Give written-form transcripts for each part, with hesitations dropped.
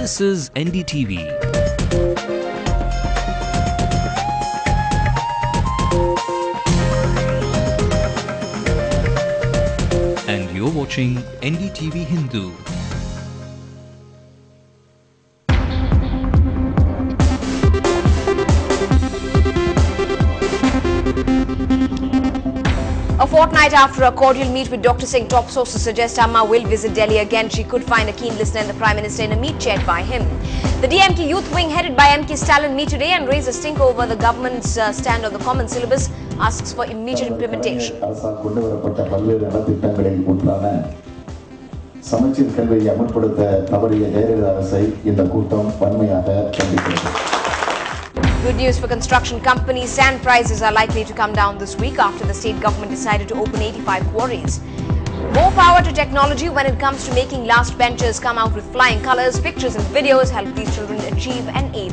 This is NDTV. And you're watching NDTV Hindu. A fortnight after a cordial meet with Dr. Singh, top sources suggest Amma will visit Delhi again. She could find a keen listener in the Prime Minister in a meet chaired by him. The DMK youth wing headed by MK Stalin meet today and raise a stink over the government's stand on the common syllabus, asks for immediate implementation. Good news for construction companies. Sand prices are likely to come down this week after the state government decided to open 85 quarries. More power to technology when it comes to making last benchers come out with flying colors. Pictures and videos help these children achieve an A+.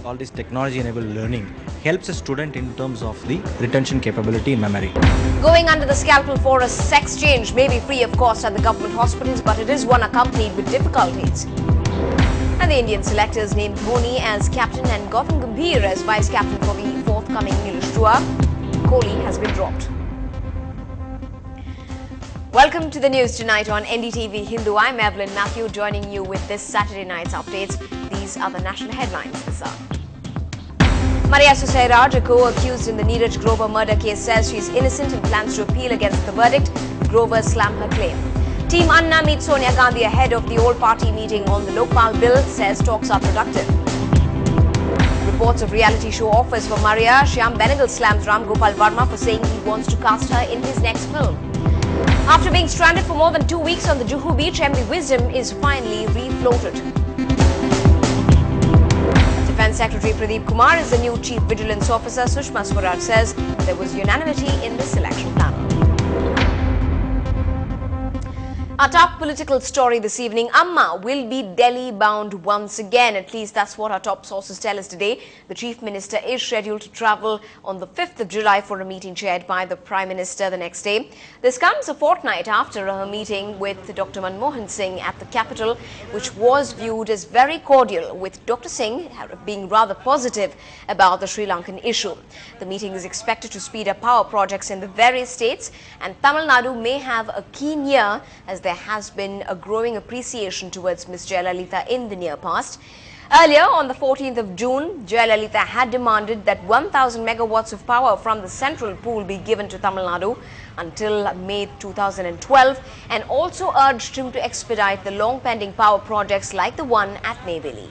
All this technology-enabled learning helps a student in terms of the retention capability in memory. Going under the scalpel for a sex change may be free of cost at the government hospitals, but it is one accompanied with difficulties. And the Indian selectors named Dhoni as captain and Gautam Gambhir as vice-captain for the forthcoming English tour. Kohli has been dropped. Welcome to the news tonight on NDTV Hindu. I'm Evelyn Matthew, joining you with this Saturday night's updates. These are the national headlines this hour. Maria Susairaj, a co-accused in the Neeraj Grover murder case, says she's innocent and plans to appeal against the verdict. Grover slammed her claim. Team Anna meets Sonia Gandhi ahead of the all-party meeting on the Lokpal bill, says talks are productive. Reports of reality show offers for Maria. Shyam Benegal slams Ram Gopal Verma for saying he wants to cast her in his next film. After being stranded for more than 2 weeks on the Juhu beach, MV Wisdom is finally refloated. Defence Secretary Pradeep Kumar is the new Chief Vigilance Officer. Sushma Swaraj says there was unanimity in the selection panel. Our top political story this evening, Amma will be Delhi bound once again. At least that's what our top sources tell us today. The Chief Minister is scheduled to travel on the 5th of July for a meeting chaired by the Prime Minister the next day. This comes a fortnight after her meeting with Dr. Manmohan Singh at the capital, which was viewed as very cordial, with Dr. Singh being rather positive about the Sri Lankan issue. The meeting is expected to speed up power projects in the various states, and Tamil Nadu may have a keen year as there has been a growing appreciation towards Ms. Jayalalitha in the near past. Earlier, on the 14th of June, Jayalalitha had demanded that 1,000 megawatts of power from the central pool be given to Tamil Nadu until May 2012, and also urged him to expedite the long-pending power projects like the one at Neyveli.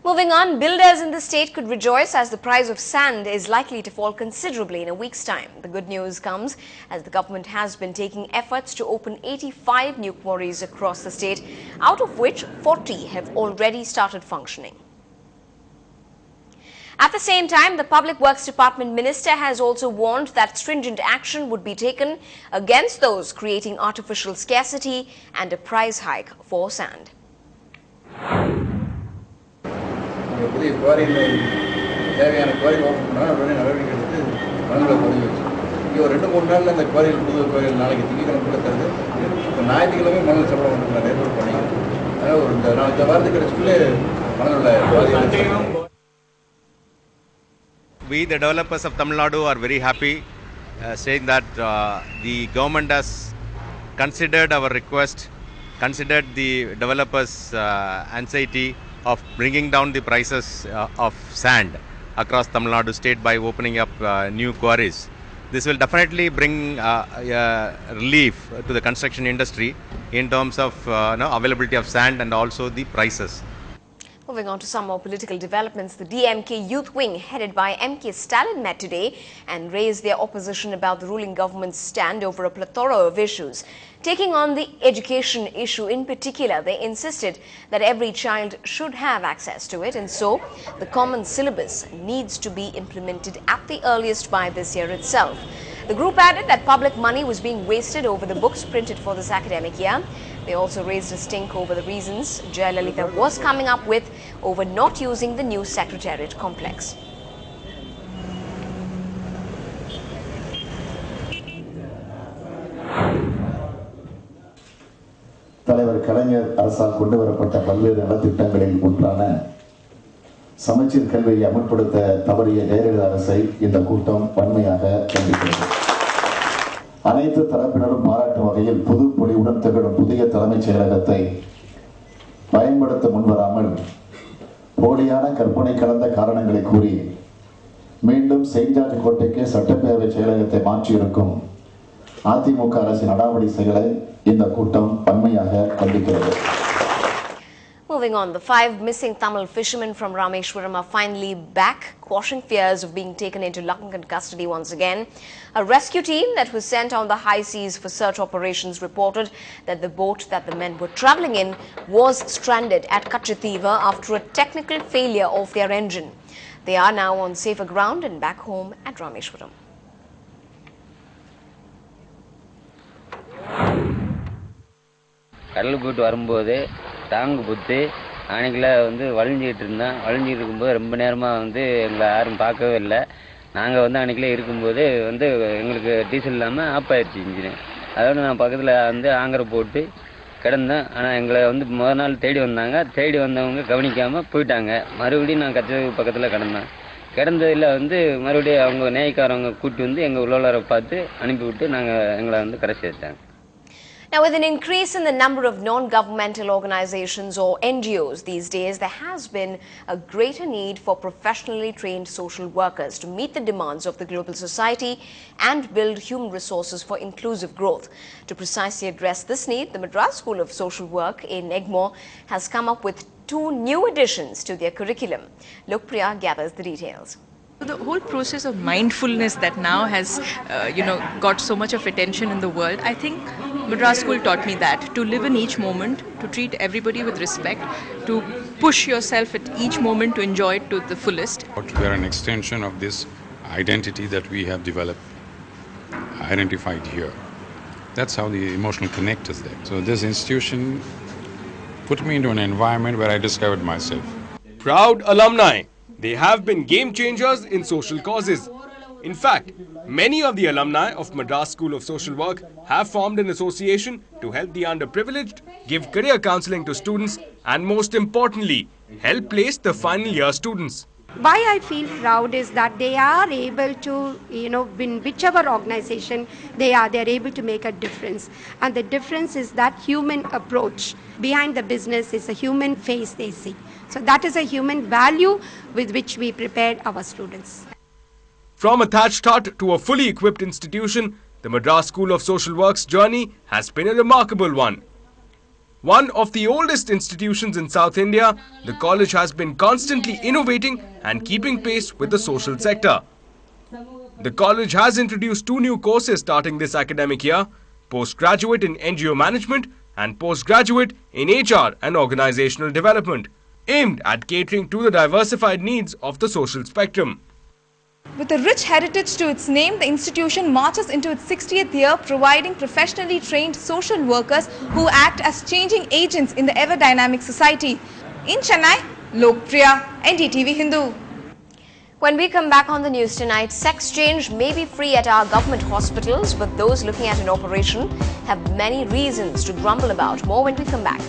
Moving on, builders in the state could rejoice as the price of sand is likely to fall considerably in a week's time. The good news comes as the government has been taking efforts to open 85 new quarries across the state, out of which 40 have already started functioning. At the same time, the Public Works Department Minister has also warned that stringent action would be taken against those creating artificial scarcity and a price hike for sand. புதிய குவாரியில் தேவையான குவாரியில் open பண்ணால் உடனே நடவடிக்கை எடுத்து மண்ணில் பதிவு வச்சு இங்கே ஒரு 2-3 நாளில் அந்த குவாரியில் புது குவாரியில் நாளைக்கு திங்கக்கிழமை தருது. இப்போ ஞாயிற்றுக்கிழமை மணல் சம்பளம் பண்ணுறாங்க ஏற்பாடு பண்ணி அதனால் ஒரு இந்த வாரத்துக்கு கிடைச்சுக்குள்ளே மணல் உள்ள குவாரியில். We, the developers of Tamil Nadu, are very happy saying that the government has considered our request, considered the developers' anxiety of bringing down the prices of sand across Tamil Nadu state by opening up new quarries. This will definitely bring relief to the construction industry in terms of availability of sand and also the prices. Moving on to some more political developments, the DMK youth wing headed by MK Stalin met today and raised their opposition about the ruling government's stand over a plethora of issues. Taking on the education issue in particular, they insisted that every child should have access to it, and so the common syllabus needs to be implemented at the earliest by this year itself. The group added that public money was being wasted over the books printed for this academic year. They also raised a stink over the reasons Jayalalitha was coming up with over not using the new Secretariat complex. முதல்வர் கலைஞர் அரசால் கொண்டு வரப்பட்ட பல்வேறு நலத்திட்டங்களில் ஒன்றான சமச்சீர் கல்வியை அமல்படுத்த தவறிய ஜெயலலிதா அரசை இந்த கூட்டம் வன்மையாக கண்டிக்கிறது. அனைத்து தரப்பினரும் பாராட்டும் வகையில் புது பொலிவுடன் திகழும் புதிய தலைமைச் செயலகத்தை பயன்படுத்த முன்வராமல் போலியான கற்பனை கலந்த காரணங்களை கூறி மீண்டும் செயின்ட் ஜார்ஜ் கோட்டைக்கு சட்டப்பேரவை செயலகத்தை மாற்றியிருக்கும் அதிமுக அரசின் நடவடிக்கைகளை இந்த கூட்டம் வன்மையாக கண்டிக்கிறது. Moving on, the 5 missing Tamil fishermen from Rameshwaram are finally back, quashing fears of being taken into Lankan custody once again. A rescue team that was sent on the high seas for search operations reported that the boat that the men were travelling in was stranded at Kachithiva after a technical failure of their engine. They are now on safer ground and back home at Rameshwaram. கடல் போட்டு வரும்போது தாங்கு புத்து அன்னைக்குள்ள வளைஞ்சிட்டு இருந்தேன். வளைஞ்சிட்டு இருக்கும்போது ரொம்ப நேரமாக எங்களை யாரும் பார்க்கவே இல்லை. நாங்கள் அன்னைக்குள்ள இருக்கும்போது எங்களுக்கு டீசல் இல்லாமல் ஆஃப் ஆயிடுச்சு இன்ஜின். அதோட நான் பக்கத்தில் ஆங்கரை போட்டு கிடந்தேன். ஆனால் எங்களை முதல் நாள் தேடி வந்தாங்க. தேடி வந்தவங்க கவனிக்காமல் போயிட்டாங்க. மறுபடியும் நான் கச்சேரி பக்கத்தில் கிடந்தேன். கிடந்ததில் மறுபடியும் அவங்க நேயக்காரவங்க கூட்டி எங்கள் உள்ளவரை பார்த்து அனுப்பிவிட்டு எங்களை கரை சேர்த்தாங்க. Now, with an increase in the number of non-governmental organizations or NGOs these days, there has been a greater need for professionally trained social workers to meet the demands of the global society and build human resources for inclusive growth. To precisely address this need, the Madras School of Social Work in Egmore has come up with 2 new additions to their curriculum. Lokpriya gathers the details. The whole process of mindfulness that now has, got so much of attention in the world, I think Madras School taught me that, to live in each moment, to treat everybody with respect, to push yourself at each moment to enjoy it to the fullest. We are an extension of this identity that we have developed, identified here. That's how the emotional connect is there. So this institution put me into an environment where I discovered myself. Proud alumni. They have been game changers in social causes. In fact, many of the alumni of Madras School of Social Work have formed an association to help the underprivileged, give career counseling to students, and most importantly, help place the final year students. Why I feel proud is that they are able to, in whichever organization they are able to make a difference. And the difference is that human approach. Behind the business is a human face they see. So that is a human value with which we prepared our students. From a thatched hut to a fully equipped institution, the Madras School of Social Work's journey has been a remarkable one. One of the oldest institutions in South India, the college has been constantly innovating and keeping pace with the social sector. The college has introduced 2 new courses starting this academic year, postgraduate in NGO management and postgraduate in HR and organizational development, aimed at catering to the diversified needs of the social spectrum. With a rich heritage to its name, the institution marches into its 60th year, providing professionally trained social workers who act as changing agents in the ever-dynamic society. In Chennai, Lokpriya, NDTV Hindu. When we come back on the news tonight, sex change may be free at our government hospitals, but those looking at an operation have many reasons to grumble about. More when we come back.